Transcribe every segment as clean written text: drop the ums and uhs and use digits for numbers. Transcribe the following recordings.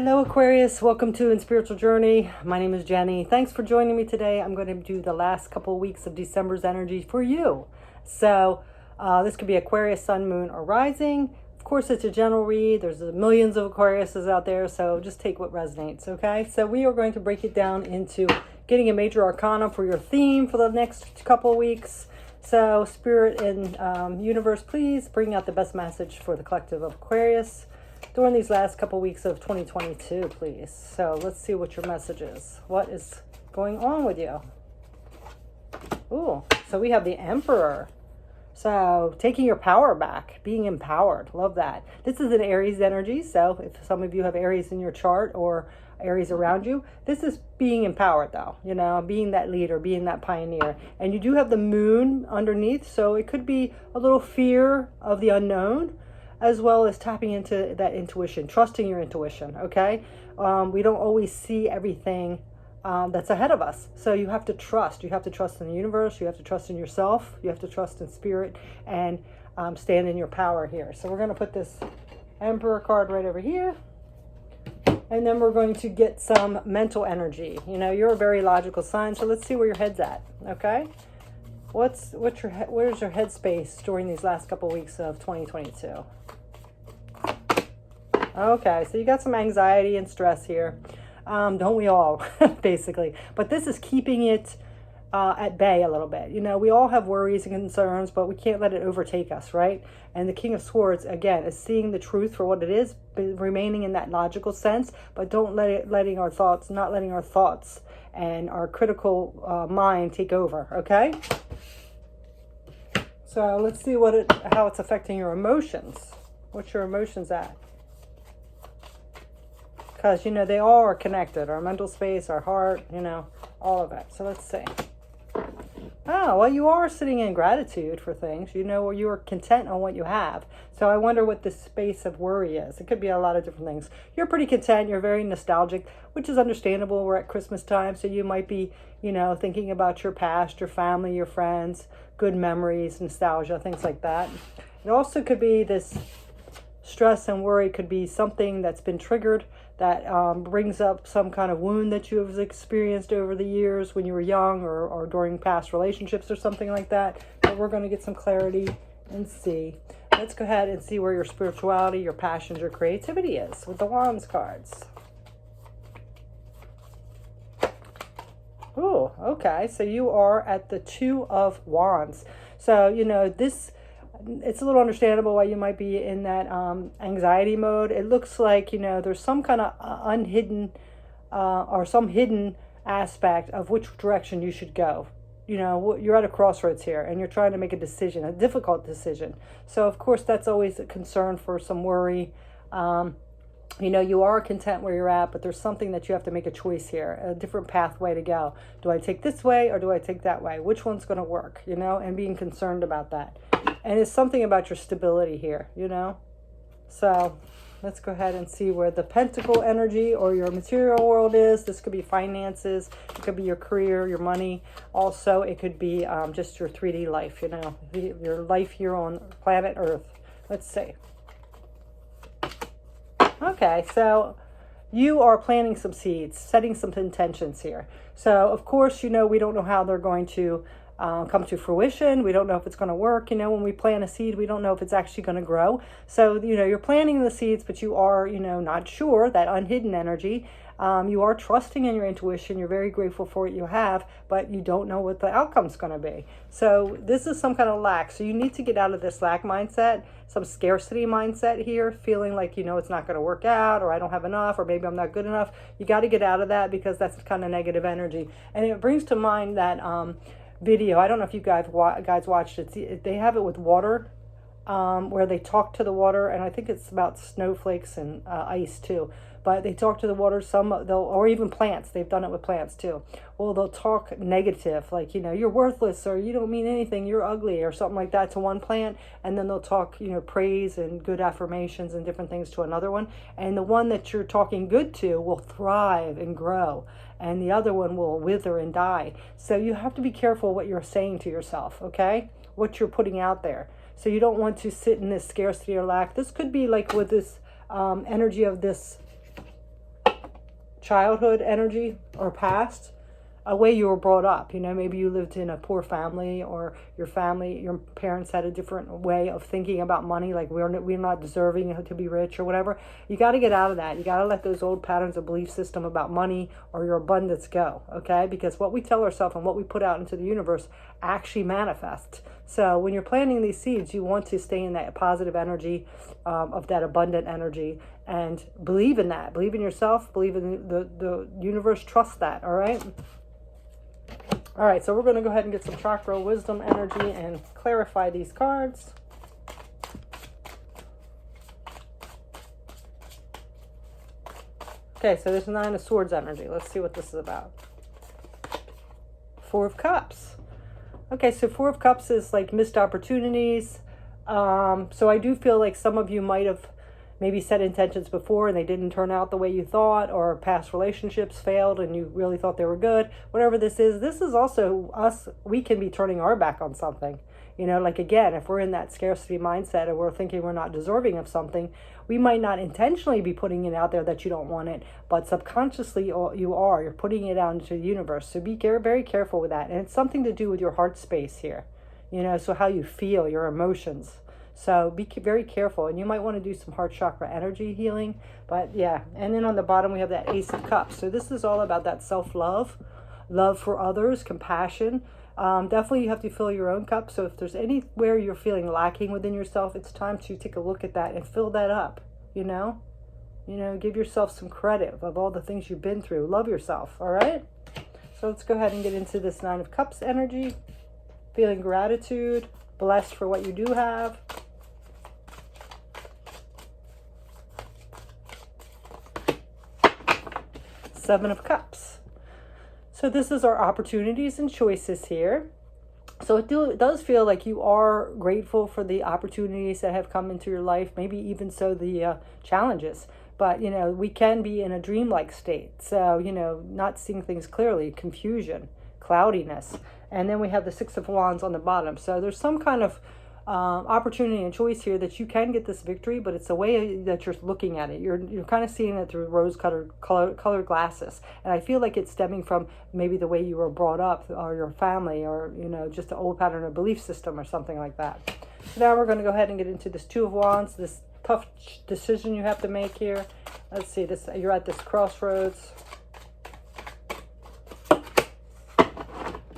Hello Aquarius, welcome to In Spiritual Journey. My name is Jenny. Thanks for joining me today. I'm going to do the last couple of weeks of December's energy for you. So this could be Aquarius, Sun, Moon, or Rising. Of course, it's a general read. There's millions of Aquariuses out there, so just take what resonates, okay? So we are going to break it down into getting a major arcana for your theme for the next couple of weeks. So Spirit and Universe, please bring out the best message for the collective of Aquarius during these last couple weeks of 2022, please. So let's see what your message is. What is going on with you? Ooh, so we have the Emperor. So taking your power back, being empowered. Love that. This is an Aries energy. So if some of you have Aries in your chart or Aries around you, this is being empowered though, you know, being that leader, being that pioneer. And you do have the moon underneath. So it could be a little fear of the unknown, as well as tapping into that intuition, trusting your intuition, okay? We don't always see everything that's ahead of us. So you have to trust. You have to trust in the universe. You have to trust in yourself. You have to trust in spirit and stand in your power here. So we're going to put this Emperor card right over here. And then we're going to get some mental energy. You know, you're a very logical sign, so let's see where your head's at, okay? Where's your headspace during these last couple weeks of 2022? Okay, so you got some anxiety and stress here. Don't we all, basically? But this is keeping it at bay a little bit. You know, we all have worries and concerns, but we can't let it overtake us, right? And the King of Swords, again, is seeing the truth for what it is, remaining in that logical sense, but don't not letting our thoughts and our critical mind take over, okay? So let's see how it's affecting your emotions. What's your emotions at? Because, you know, they all are connected. Our mental space, our heart, you know, all of it. So let's see. Oh, well, you are sitting in gratitude for things. You know, you are content on what you have. So I wonder what the space of worry is. It could be a lot of different things. You're pretty content. You're very nostalgic, which is understandable. We're at Christmas time, so you might be, you know, thinking about your past, your family, your friends, good memories, nostalgia, things like that. It also could be this stress and worry could be something that's been triggered that brings up some kind of wound that you have experienced over the years when you were young or during past relationships or something like that. But we're going to get some clarity and see. Let's go ahead and see where your spirituality, your passions, your creativity is with the Wands cards. Oh, okay. So you are at the Two of Wands. So, you know, it's a little understandable why you might be in that anxiety mode. It looks like, you know, there's some kind of unhidden or some hidden aspect of which direction you should go. You know, you're at a crossroads here and you're trying to make a decision, a difficult decision. So, of course, that's always a concern for some worry. You know, you are content where you're at, but there's something that you have to make a choice here, a different pathway to go. Do I take this way or do I take that way? Which one's going to work, you know, and being concerned about that. And it's something about your stability here, you know. So let's go ahead and see where the Pentacle energy or your material world is. This could be finances. It could be your career, your money. Also, it could be just your 3D life, you know, your life here on planet Earth. Let's see. Okay, so you are planting some seeds, setting some intentions here. So, of course, you know, we don't know how they're going to come to fruition. We don't know if it's going to work. You know, when we plant a seed, we don't know if it's actually going to grow. So, you know, you're planting the seeds, but you are, you know, not sure, that unhidden energy. You are trusting in your intuition. You're very grateful for what you have, but you don't know what the outcome's going to be. So this is some kind of lack. So you need to get out of this lack mindset, some scarcity mindset here, feeling like, you know, it's not going to work out, or I don't have enough, or maybe I'm not good enough. You got to get out of that because that's kind of negative energy. And it brings to mind that video. I don't know if you guys watched it. They have it with water, where they talk to the water, and I think it's about snowflakes and ice too. But they talk to the water, or even plants. They've done it with plants too. Well, they'll talk negative, like, you know, you're worthless, or you don't mean anything, you're ugly, or something like that to one plant. And then they'll talk, you know, praise and good affirmations and different things to another one. And the one that you're talking good to will thrive and grow. And the other one will wither and die. So you have to be careful what you're saying to yourself, okay? What you're putting out there. So you don't want to sit in this scarcity or lack. This could be like with this energy of this childhood energy or past, a way you were brought up. You know, maybe you lived in a poor family, or your parents had a different way of thinking about money, like we're not deserving to be rich or whatever. You got to get out of that. You got to let those old patterns of belief system about money or your abundance go, okay? Because what we tell ourselves and what we put out into the universe actually manifests. So when you're planting these seeds, you want to stay in that positive energy, of that abundant energy, and believe in that. Believe in yourself, believe in the universe, trust that, all right? All right, so we're going to go ahead and get some chakra wisdom energy and clarify these cards. Okay, so there's 9 of Swords energy. Let's see what this is about. 4 of Cups. Okay, so 4 of Cups is like missed opportunities. So I do feel like some of you might have maybe set intentions before and they didn't turn out the way you thought, or past relationships failed and you really thought they were good. Whatever this is also us. We can be turning our back on something. You know, like again, if we're in that scarcity mindset and we're thinking we're not deserving of something, we might not intentionally be putting it out there that you don't want it, but subconsciously you are. You're putting it out into the universe. So be very careful with that. And it's something to do with your heart space here. You know, so how you feel, your emotions. So be very careful, and you might want to do some heart chakra energy healing. But yeah, and then on the bottom we have that Ace of Cups. So this is all about that self-love, love for others, compassion. Definitely you have to fill your own cup. So if there's anywhere you're feeling lacking within yourself, it's time to take a look at that and fill that up, you know? Give yourself some credit of all the things you've been through. Love yourself, all right? So let's go ahead and get into this 9 of Cups energy. Feeling gratitude, blessed for what you do have. Seven of Cups. So this is our opportunities and choices here. So it does feel like you are grateful for the opportunities that have come into your life, maybe even so the challenges. But, we can be in a dreamlike state. So, not seeing things clearly, confusion, cloudiness. And then we have the 6 of Wands on the bottom. So there's some kind of opportunity and choice here that you can get this victory, but it's the way that you're looking at it. You're kind of seeing it through rose-colored glasses, and I feel like it's stemming from maybe the way you were brought up, or your family, or just an old pattern of belief system or something like that. So now we're going to go ahead and get into this 2 of Wands, this tough decision you have to make here. Let's see, you're at this crossroads.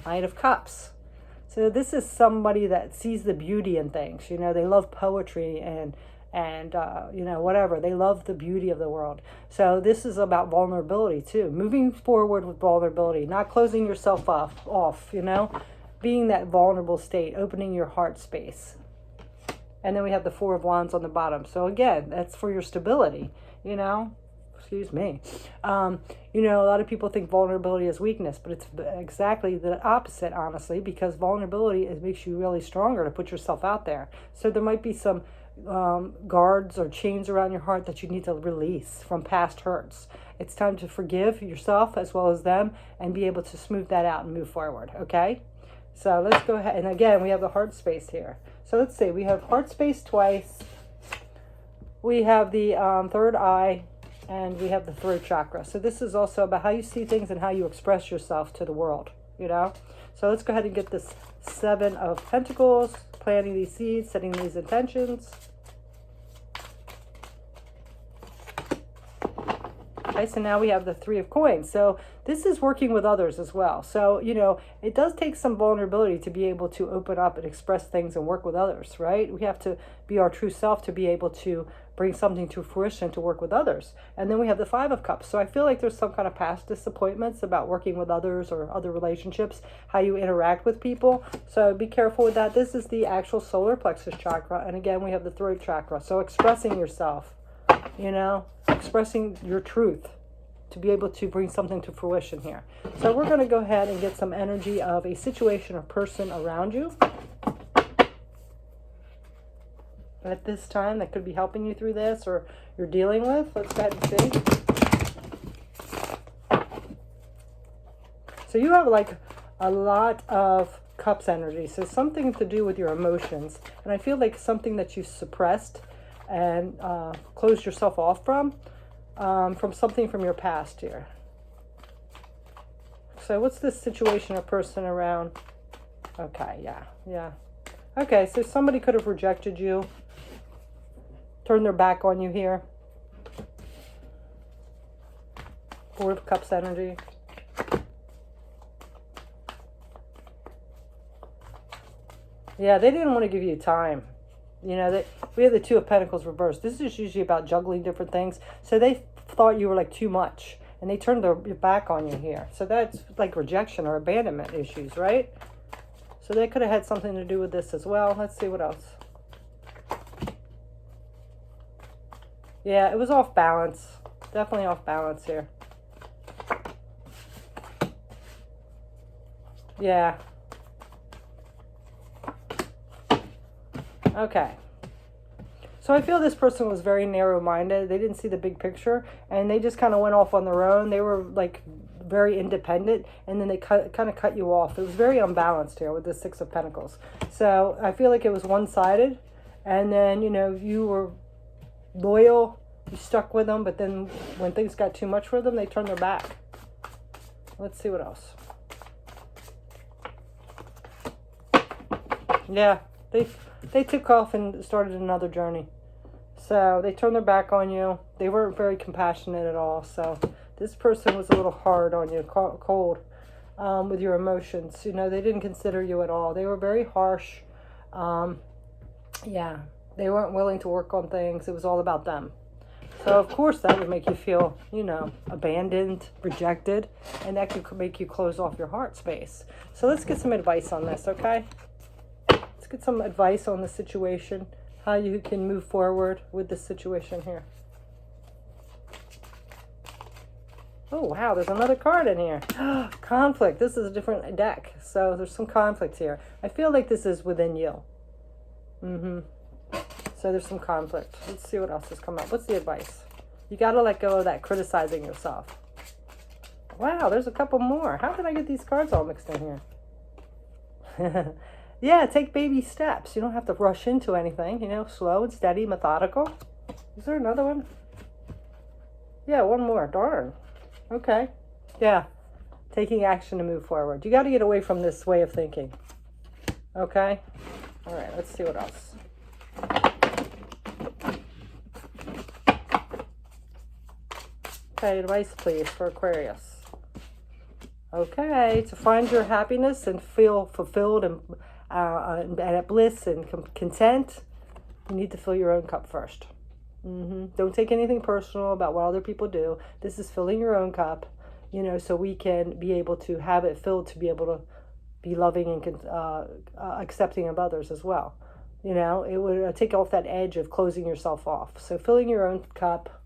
Knight of Cups. So this is somebody that sees the beauty in things. They love poetry and whatever. They love the beauty of the world. So this is about vulnerability too. Moving forward with vulnerability, not closing yourself off, being that vulnerable state, opening your heart space. And then we have the 4 of Wands on the bottom. So again, that's for your stability, Excuse me. A lot of people think vulnerability is weakness, but it's exactly the opposite, honestly, because vulnerability makes you really stronger to put yourself out there. So there might be some guards or chains around your heart that you need to release from past hurts. It's time to forgive yourself as well as them and be able to smooth that out and move forward, okay? So let's go ahead. And again, we have the heart space here. So let's see. We have heart space twice. We have the third eye. And we have the throat chakra. So this is also about how you see things and how you express yourself to the world, So let's go ahead and get this 7 of Pentacles, planting these seeds, setting these intentions. Okay, so now we have the 3 of Coins. So this is working with others as well. So, it does take some vulnerability to be able to open up and express things and work with others, right? We have to be our true self to be able to bring something to fruition to work with others. And then we have the 5 of Cups. So I feel like there's some kind of past disappointments about working with others or other relationships, how you interact with people. So be careful with that. This is the actual solar plexus chakra. And again, we have the throat chakra. So expressing yourself, expressing your truth to be able to bring something to fruition here. So we're going to go ahead and get some energy of a situation or person around you at this time that could be helping you through this or you're dealing with. Let's go ahead and see. So you have like a lot of Cups energy. So something to do with your emotions. And I feel like something that you suppressed and closed yourself off from something from your past here. So what's this situation or person around? Okay, yeah. Okay, so somebody could have rejected you, turned their back on you here. Four of Cups energy. Yeah, they didn't want to give you time. You know, we have the Two of Pentacles reversed. This is usually about juggling different things. So they thought you were like too much. And they turned their back on you here. So that's like rejection or abandonment issues, right? So they could have had something to do with this as well. Let's see what else. Yeah, it was off balance. Definitely off balance here. Yeah. Okay. So I feel this person was very narrow-minded. They didn't see the big picture, and they just kind of went off on their own. They were like very independent, and then they kind of cut you off. It was very unbalanced here with the Six of Pentacles. So I feel like it was one-sided, and then, you know, you were loyal, you stuck with them, but then when things got too much for them, they turned their back. Let's see what else. Yeah, they took off and started another journey. So they turned their back on you. They weren't very compassionate at all. So this person was a little hard on you, cold with your emotions. You know, they didn't consider you at all. They were very harsh. Yeah, they weren't willing to work on things. It was all about them. So of course that would make you feel, you know, abandoned, rejected, and that could make you close off your heart space. So let's get some advice on this, okay? Let's get some advice on the situation, how you can move forward with this situation here. Oh, wow, there's another card in here. Conflict. This is a different deck. So there's some conflict here. I feel like this is within you. So there's some conflict. Let's see what else has come up. What's the advice? You got to let go of that criticizing yourself. Wow, there's a couple more. How did I get these cards all mixed in here? Yeah, take baby steps. You don't have to rush into anything. You know, slow and steady, methodical. Is there another one? Yeah, one more. Darn. Okay. Yeah. Taking action to move forward. You got to get away from this way of thinking. Okay? All right, let's see what else. Okay, advice, please, for Aquarius. Okay, to find your happiness and feel fulfilled and at bliss and content, you need to fill your own cup first. Don't take anything personal about what other people do. This is filling your own cup, you know, so we can be able to have it filled to be able to be loving and accepting of others as well. You know, it would take off that edge of closing yourself off. So filling your own cup,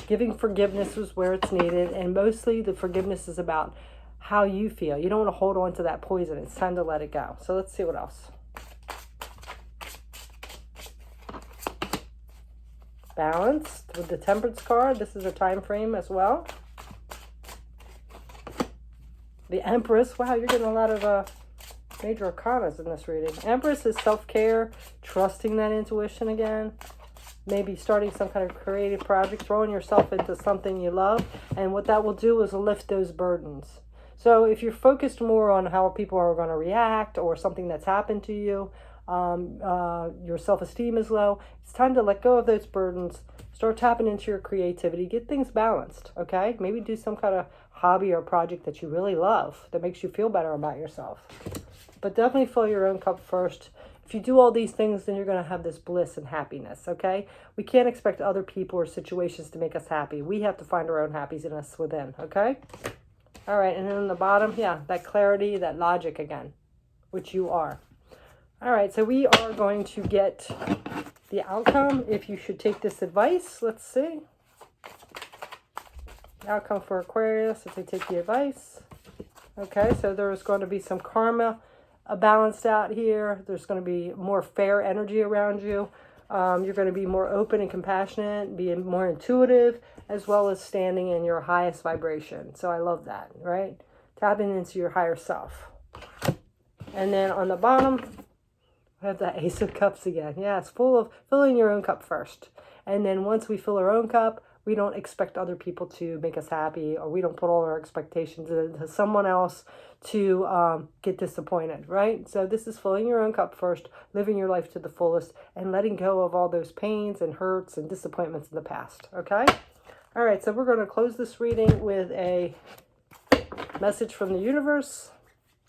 giving forgiveness is where it's needed, and mostly the forgiveness is about how you feel. You don't want to hold on to that poison. It's time to let it go. So let's see what else. Balanced with the Temperance card. This is a time frame as well. The Empress. Wow, you're getting a lot of major arcanas in this reading. Empress is self-care, trusting that intuition again. Maybe starting some kind of creative project, throwing yourself into something you love. And what that will do is lift those burdens. So if you're focused more on how people are going to react or something that's happened to you, your self-esteem is low, it's time to let go of those burdens, start tapping into your creativity, get things balanced, okay? Maybe do some kind of hobby or project that you really love that makes you feel better about yourself. But definitely fill your own cup first. If you do all these things, then you're going to have this bliss and happiness, okay? We can't expect other people or situations to make us happy. We have to find our own happiness within, okay? All right, and then on the bottom, yeah, that clarity, that logic again, which you are. All right, so we are going to get the outcome if you should take this advice. Let's see. Outcome for Aquarius if they take the advice. Okay, so there's going to be some karma balanced out here. There's going to be more fair energy around you. You're going to be more open and compassionate, being more intuitive, as well as standing in your highest vibration. So I love that, right? Tapping into your higher self. And then on the bottom, we have that Ace of Cups again. Yeah, it's full of filling your own cup first. And then once we fill our own cup, we don't expect other people to make us happy, or we don't put all our expectations into someone else to get disappointed, right? So this is filling your own cup first, living your life to the fullest, and letting go of all those pains and hurts and disappointments in the past, okay? All right, so we're going to close this reading with a message from the universe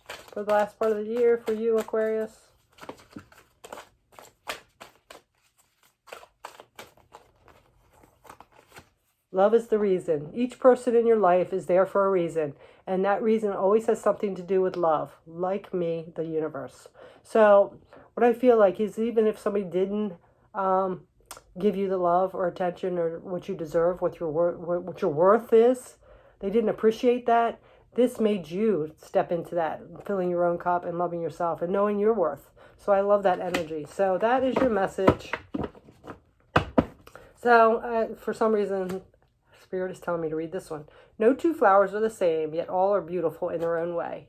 for the last part of the year for you, Aquarius. Love is the reason. Each person in your life is there for a reason. And that reason always has something to do with love. Like me, the universe. So what I feel like is, even if somebody didn't give you the love or attention or what you deserve, what your worth is, they didn't appreciate that, this made you step into that, filling your own cup and loving yourself and knowing your worth. So I love that energy. So that is your message. So for some reason, Spirit is telling me to read this one. No two flowers are the same, yet all are beautiful in their own way.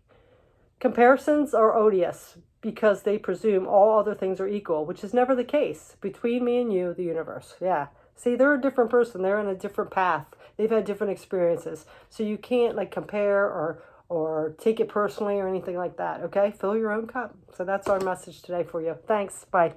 Comparisons are odious because they presume all other things are equal, which is never the case. Between me and you, the universe. Yeah. See, they're a different person. They're on a different path. They've had different experiences. So you can't like compare or take it personally or anything like that. Okay? Fill your own cup. So that's our message today for you. Thanks. Bye.